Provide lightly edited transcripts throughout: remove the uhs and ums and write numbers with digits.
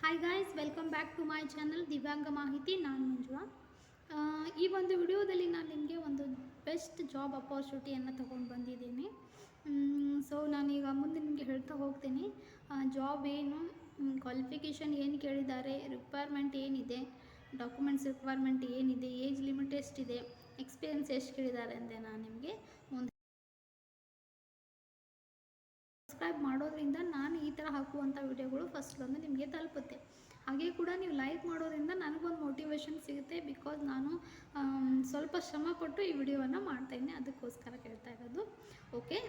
Hi guys, welcome back to my channel Divyanga Mahiti. ನಾನು ಮಂಜುಳಾ. ಈ ಒಂದು ವಿಡಿಯೋದಲ್ಲಿ ನಾನು ನಿಮಗೆ ಒಂದು ಬೆಸ್ಟ್ ಜಾಬ್ ಅಪಾರ್ಚುನಿಟಿಯನ್ನು ತೊಗೊಂಡು ಬಂದಿದ್ದೀನಿ. ಸೊ ನಾನೀಗ ಮುಂದೆ ನಿಮಗೆ ಹೇಳ್ತಾ ಹೋಗ್ತೀನಿ. ಜಾಬ್ ಏನು, ಕ್ವಾಲಿಫಿಕೇಷನ್ ಏನು ಕೇಳಿದ್ದಾರೆ, ರಿಕ್ವೈರ್ಮೆಂಟ್ ಏನಿದೆ, ಡಾಕ್ಯುಮೆಂಟ್ಸ್ ರಿಕ್ವೈರ್ಮೆಂಟ್ ಏನಿದೆ, ಏಜ್ ಲಿಮಿಟ್ ಎಷ್ಟಿದೆ, ಎಕ್ಸ್ಪೀರಿಯನ್ಸ್ ಎಷ್ಟು ಕೇಳಿದ್ದಾರೆ ಅಂತ ನಾನು ನಿಮಗೆ ಮುಂದೆ ಸಬ್ಸ್ಕ್ರೈಬ್ ಮಾಡೋದ್ರಿಂದ ನಾನು ಈ ಥರ ಹಾಕುವಂಥ ವಿಡಿಯೋಗಳು ಫಸ್ಟ್ ಬಂದು ನಿಮಗೆ ತಲುಪುತ್ತೆ. ಹಾಗೆ ಕೂಡ ನೀವು ಲೈಕ್ ಮಾಡೋದ್ರಿಂದ ನನಗೊಂದು ಮೋಟಿವೇಶನ್ ಸಿಗುತ್ತೆ. ಬಿಕಾಸ್ ನಾನು ಸ್ವಲ್ಪ ಶ್ರಮಪಟ್ಟು ಈ ವಿಡಿಯೋವನ್ನು ಮಾಡ್ತಾಯಿದ್ದೀನಿ, ಅದಕ್ಕೋಸ್ಕರ ಕೇಳ್ತಾ ಇರೋದು. ಓಕೆ,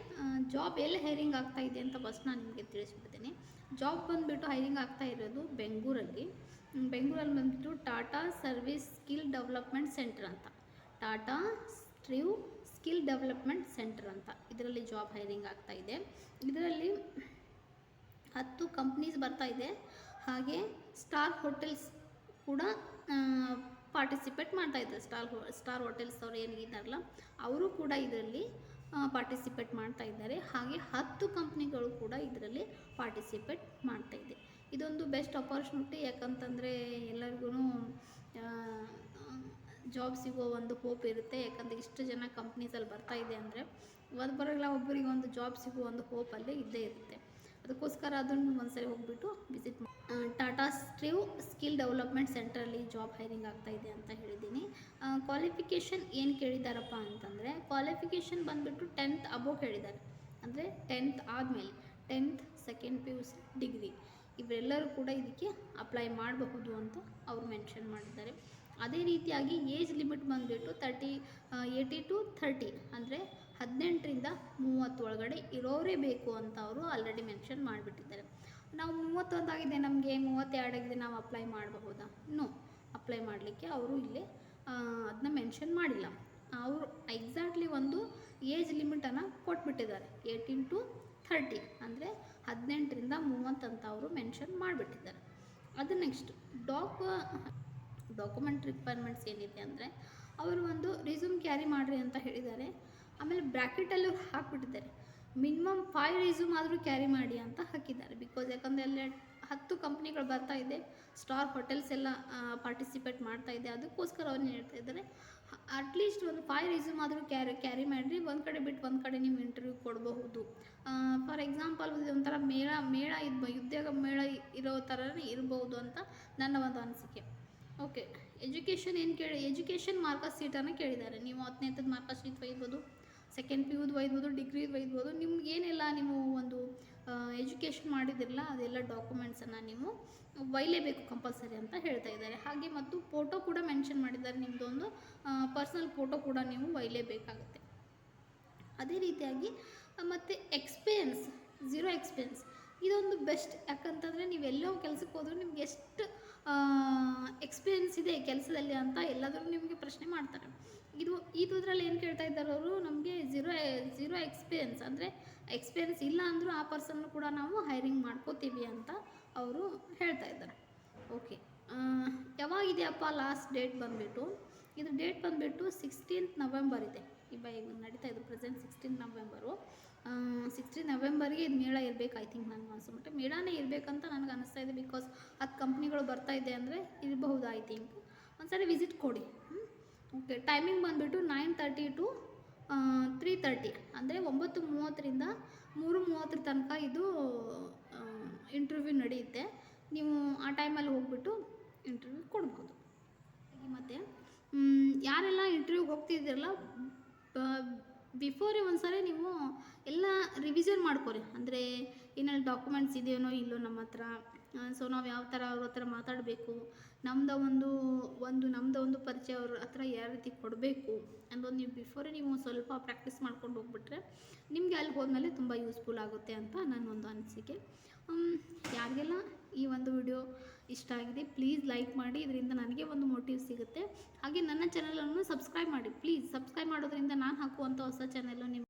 ಜಾಬ್ ಎಲ್ಲಿ ಹೈರಿಂಗ್ ಆಗ್ತಾ ಇದೆ ಅಂತ ಫಸ್ಟ್ ನಾನು ನಿಮಗೆ ತಿಳಿಸ್ಬಿಡ್ತೀನಿ. ಜಾಬ್ ಬಂದುಬಿಟ್ಟು ಹೈರಿಂಗ್ ಆಗ್ತಾ ಇರೋದು ಬೆಂಗಳೂರಲ್ಲಿ ಬಂದುಬಿಟ್ಟು Tata service skill development centre ಅಂತ, ಟಾಟಾ ಸ್ಕಿಲ್ ಡೆವಲಪ್ಮೆಂಟ್ ಸೆಂಟರ್ ಅಂತ ಇದರಲ್ಲಿ ಜಾಬ್ ಹೈರಿಂಗ್ ಆಗ್ತಾ ಇದೆ. ಇದರಲ್ಲಿ 10 ಕಂಪ್ನೀಸ್ ಬರ್ತಾ ಇದೆ. ಹಾಗೆ ಸ್ಟಾರ್ ಹೋಟೆಲ್ಸ್ ಕೂಡ ಪಾರ್ಟಿಸಿಪೇಟ್ ಮಾಡ್ತಾ ಇದ್ದಾರೆ. ಸ್ಟಾರ್ ಹೋಟೆಲ್ಸ್ ಅವರು ಏನಿದ್ದಾರಲ್ಲ ಅವರು ಕೂಡ ಇದರಲ್ಲಿ ಪಾರ್ಟಿಸಿಪೇಟ್ ಮಾಡ್ತಾ ಇದ್ದಾರೆ. ಹಾಗೆ 10 ಕಂಪ್ನಿಗಳು ಕೂಡ ಇದರಲ್ಲಿ ಪಾರ್ಟಿಸಿಪೇಟ್ ಮಾಡ್ತಾ ಇದೆ. ಇದೊಂದು ಬೆಸ್ಟ್ ಅಪಾರ್ಚುನಿಟಿ. ಯಾಕಂತಂದರೆ ಎಲ್ಲರಿಗೂ ಜಾಬ್ ಸಿಗೋ ಒಂದು ಹೋಪ್ ಇರುತ್ತೆ. ಯಾಕಂದರೆ ಇಷ್ಟು ಜನ ಕಂಪ್ನೀಸಲ್ಲಿ ಬರ್ತಾ ಇದೆ ಅಂದರೆ ಬರೋಲ್ಲ, ಒಬ್ಬರಿಗೆ ಒಂದು ಜಾಬ್ ಸಿಗೋ ಒಂದು ಹೋಪಲ್ಲೇ ಇದ್ದೇ ಇರುತ್ತೆ. ಅದಕ್ಕೋಸ್ಕರ ಅದನ್ನು ಒಂದ್ಸರಿ ಹೋಗ್ಬಿಟ್ಟು ವಿಸಿಟ್ ಮಾಡಿ. ಟಾಟಾ ಸ್ಕಿಲ್ ಡೆವಲಪ್ಮೆಂಟ್ ಸೆಂಟ್ರಲ್ಲಿ ಜಾಬ್ ಹೈರಿಂಗ್ ಆಗ್ತಾ ಇದೆ ಅಂತ ಹೇಳಿದ್ದೀನಿ. ಕ್ವಾಲಿಫಿಕೇಷನ್ ಏನು ಕೇಳಿದ್ದಾರಪ್ಪ ಅಂತಂದರೆ, ಕ್ವಾಲಿಫಿಕೇಷನ್ ಬಂದುಬಿಟ್ಟು 10th ಅಬೋವ್ ಕೇಳಿದ್ದಾರೆ. ಅಂದರೆ 10th ಆದಮೇಲೆ 10th, ಸೆಕೆಂಡ್ PUC, ಡಿಗ್ರಿ ಇವರೆಲ್ಲರೂ ಕೂಡ ಇದಕ್ಕೆ ಅಪ್ಲೈ ಮಾಡಬಹುದು ಅಂತ ಅವರು ಮೆನ್ಷನ್ ಮಾಡಿದ್ದಾರೆ. ಅದೇ ರೀತಿಯಾಗಿ ಏಜ್ ಲಿಮಿಟ್ ಬಂದುಬಿಟ್ಟು 18 to 30 ಅಂದರೆ 18ರಿಂದ 30 ಒಳಗಡೆ ಇರೋರೇ ಬೇಕು ಅಂತ ಅವರು ಆಲ್ರೆಡಿ ಮೆನ್ಷನ್ ಮಾಡಿಬಿಟ್ಟಿದ್ದಾರೆ. ನಾವು 31 ಆಗಿದೆ, ನಮಗೆ 32 ಆಗಿದೆ, ನಾವು ಅಪ್ಲೈ ಮಾಡಬಹುದಾ? ನೋ, ಅಪ್ಲೈ ಮಾಡಲಿಕ್ಕೆ ಅವರು ಇಲ್ಲಿ ಅದನ್ನ ಮೆನ್ಷನ್ ಮಾಡಿಲ್ಲ. ಅವರು ಎಕ್ಸಾಕ್ಟ್ಲಿ ಒಂದು ಏಜ್ ಲಿಮಿಟನ್ನು ಕೊಟ್ಬಿಟ್ಟಿದ್ದಾರೆ. 18 to 30 ಅಂದರೆ 18ರಿಂದ 30 ಅಂತ ಅವರು ಮೆನ್ಷನ್ ಮಾಡಿಬಿಟ್ಟಿದ್ದಾರೆ. ಅದು ನೆಕ್ಸ್ಟ್ ಡಾಕ್ಯುಮೆಂಟ್ ರಿಕ್ವೈರ್ಮೆಂಟ್ಸ್ ಏನಿದೆ ಅಂದರೆ, ಅವರು ಒಂದು ರಿಸ್ಯೂಮ್ ಕ್ಯಾರಿ ಮಾಡಿರಿ ಅಂತ ಹೇಳಿದ್ದಾರೆ. ಆಮೇಲೆ ಬ್ರ್ಯಾಕೆಟಲ್ಲಿ ಹಾಕಿಬಿಟ್ಟಿದ್ದಾರೆ, ಮಿನಿಮಮ್ 5 ರಿಸ್ಯೂಮ್ ಆದರೂ ಕ್ಯಾರಿ ಮಾಡಿ ಅಂತ ಹಾಕಿದ್ದಾರೆ. ಬಿಕಾಸ್ ಯಾಕಂದರೆ ಅಲ್ಲಿ 10 ಕಂಪ್ನಿಗಳು ಬರ್ತಾ ಇದೆ, ಸ್ಟಾರ್ ಹೋಟೆಲ್ಸ್ ಎಲ್ಲ ಪಾರ್ಟಿಸಿಪೇಟ್ ಮಾಡ್ತಾ ಇದೆ. ಅದಕ್ಕೋಸ್ಕರ ಅವ್ರನ್ನ ಹೇಳ್ತಾ ಇದ್ದಾರೆ, ಅಟ್ಲೀಸ್ಟ್ ಒಂದು 5 ರಿಸ್ಯೂಮ್ ಆದರೂ ಕ್ಯಾರಿ ಮಾಡಿರಿ. ಒಂದು ಕಡೆ ಬಿಟ್ಟು ಒಂದು ಕಡೆ ನೀವು ಇಂಟರ್ವ್ಯೂ ಕೊಡಬಹುದು. ಫಾರ್ ಎಕ್ಸಾಂಪಲ್ ಒಂಥರ ಮೇಳ ಉದ್ಯೋಗ ಮೇಳ ಇರೋ ಥರನೇ ಇರ್ಬೋದು ಅಂತ ನನ್ನ ಒಂದು ಅನಿಸಿಕೆ. ಓಕೆ, ಎಜುಕೇಷನ್ ಏನು ಎಜುಕೇಷನ್ ಮಾರ್ಕಸ್ ಶೀಟನ್ನು ಕೇಳಿದ್ದಾರೆ. ನೀವು 10ನೇದು ಮಾರ್ಕಸ್ ಶೀಟ್ ಒಯ್ಬೋದು, ಸೆಕೆಂಡ್ PUದು ಒಯ್ಬೋದು, ಡಿಗ್ರಿದು ಒಯ್ಬೋದು. ನಿಮ್ಗೆ ಏನೆಲ್ಲ ನೀವು ಒಂದು ಎಜುಕೇಷನ್ ಮಾಡಿದಿರಲ್ಲ ಅದೆಲ್ಲ ಡಾಕ್ಯುಮೆಂಟ್ಸನ್ನು ನೀವು ಒಯ್ಲೇಬೇಕು ಕಂಪಲ್ಸರಿ ಅಂತ ಹೇಳ್ತಾ ಇದ್ದಾರೆ. ಹಾಗೆ ಮತ್ತು ಫೋಟೋ ಕೂಡ ಮೆನ್ಷನ್ ಮಾಡಿದ್ದಾರೆ. ನಿಮ್ಮದೊಂದು ಪರ್ಸ್ನಲ್ ಫೋಟೋ ಕೂಡ ನೀವು ಒಯ್ಲೇಬೇಕಾಗುತ್ತೆ. ಅದೇ ರೀತಿಯಾಗಿ ಮತ್ತು ಎಕ್ಸ್ಪೀರಿಯನ್ಸ್, 0 ಎಕ್ಸ್ಪೀರಿಯನ್ಸ್ ಇದೊಂದು ಬೆಸ್ಟ್. ಯಾಕಂತಂದರೆ ನೀವೆಲ್ಲೋ ಕೆಲಸಕ್ಕೆ ಹೋದರೂ ನಿಮ್ಗೆ ಎಷ್ಟು ಎಕ್ಸ್ಪೀರಿಯನ್ಸ್ ಇದೆ ಕೆಲಸದಲ್ಲಿ ಅಂತ ಎಲ್ಲಾದರೂ ನಿಮಗೆ ಪ್ರಶ್ನೆ ಮಾಡ್ತಾರೆ. ಇದರಲ್ಲಿ ಏನು ಕೇಳ್ತಾ ಇದ್ದಾರೆ ಅವರು, ನಮಗೆ ಝೀರೋ ಎಕ್ಸ್ಪೀರಿಯನ್ಸ್ ಅಂದರೆ ಎಕ್ಸ್ಪೀರಿಯನ್ಸ್ ಇಲ್ಲ ಅಂದರೂ ಆ ಪರ್ಸನ್ನು ಕೂಡ ನಾವು ಹೈರಿಂಗ್ ಮಾಡ್ಕೋತೀವಿ ಅಂತ ಅವರು ಹೇಳ್ತಾ ಇದ್ದಾರೆ. ಓಕೆ, ಯಾವಾಗಿದೆಯಪ್ಪ ಲಾಸ್ಟ್ ಡೇಟ್ ಬಂದುಬಿಟ್ಟು, ಇದು ಡೇಟ್ ಬಂದುಬಿಟ್ಟು 16th ನವೆಂಬರ್ ಇದೆ. ಈಗ ನಡೀತಾ ಇದ್ದು ಪ್ರೆಸೆಂಟ್ 16th ನವೆಂಬರು. 16 ನವೆಂಬರ್ಗೆ ಇದು ಮೇಳ ಇರಬೇಕು. ಐ ಥಿಂಕ್ ನನಗೆ ಅನಿಸ್ಬಿಟ್ಟು ಮೇಳನೇ ಇರಬೇಕಂತ ನನಗೆ ಅನ್ನಿಸ್ತಾ ಇದೆ. ಬಿಕಾಸ್ 10 ಕಂಪ್ನಿಗಳು ಬರ್ತಾ ಇದೆ ಅಂದರೆ ಇರಬಹುದು. ಐ ಥಿಂಕ್ ಒಂದ್ಸರಿ ವಿಸಿಟ್ ಕೊಡಿ. ಓಕೆ, ಟೈಮಿಂಗ್ ಬಂದುಬಿಟ್ಟು 9:30 to 3:30 ಅಂದರೆ 9:30ರಿಂದ 3:30 ತನಕ ಇದು ಇಂಟರ್ವ್ಯೂ ನಡೆಯುತ್ತೆ. ನೀವು ಆ ಟೈಮಲ್ಲಿ ಹೋಗ್ಬಿಟ್ಟು ಇಂಟರ್ವ್ಯೂ ಕೊಡ್ಬೋದು. ಮತ್ತು ಯಾರೆಲ್ಲ ಇಂಟರ್ವ್ಯೂಗೆ ಹೋಗ್ತಿದ್ದೀರಲ್ಲ, ಬಿಫೋರೇ ಒಂದ್ಸರಿ ನೀವು ಎಲ್ಲ ರಿವಿಷನ್ ಮಾಡ್ಕೊರಿ. ಅಂದರೆ ಏನೆಲ್ಲ ಡಾಕ್ಯುಮೆಂಟ್ಸ್ ಇದೆಯೋ ಇಲ್ಲೋ ನಮ್ಮ ಹತ್ರ. ಸೊ ನಾವು ಯಾವ ಥರ ಅವ್ರ ಹತ್ರ ಮಾತಾಡಬೇಕು, ನಮ್ಮದು ಒಂದು ಪರಿಚಯ ಅವ್ರ ಹತ್ರ ಯಾವ ರೀತಿ ಕೊಡಬೇಕು ಅನ್ನೋದು ನೀವು ಬಿಫೋರೇ ನೀವು ಸ್ವಲ್ಪ ಪ್ರಾಕ್ಟೀಸ್ ಮಾಡ್ಕೊಂಡು ಹೋಗ್ಬಿಟ್ರೆ ನಿಮಗೆ ಅಲ್ಲಿ ಹೋದ್ಮೇಲೆ ತುಂಬ ಯೂಸ್ಫುಲ್ ಆಗುತ್ತೆ ಅಂತ ನನ್ನೊಂದು ಅನಿಸಿಕೆ. ಯಾರಿಗೆಲ್ಲ ಈ ಒಂದು ವಿಡಿಯೋ ಇಷ್ಟ ಆಗಿದೆ ಪ್ಲೀಸ್ ಲೈಕ್ ಮಾಡಿ, ಇದರಿಂದ ನನಗೆ ಒಂದು ಮೋಟಿವ್ ಸಿಗುತ್ತೆ. ಹಾಗೆ ನನ್ನ ಚಾನಲನ್ನು ಸಬ್ಸ್ಕ್ರೈಬ್ ಮಾಡಿ ಪ್ಲೀಸ್. ಸಬ್ಸ್ಕ್ರೈಬ್ ಮಾಡೋದ್ರಿಂದ ನಾನು ಹಾಕುವಂಥ ಹೊಸ ಚಾನಲ್ಲು ನಿಮ್ಮ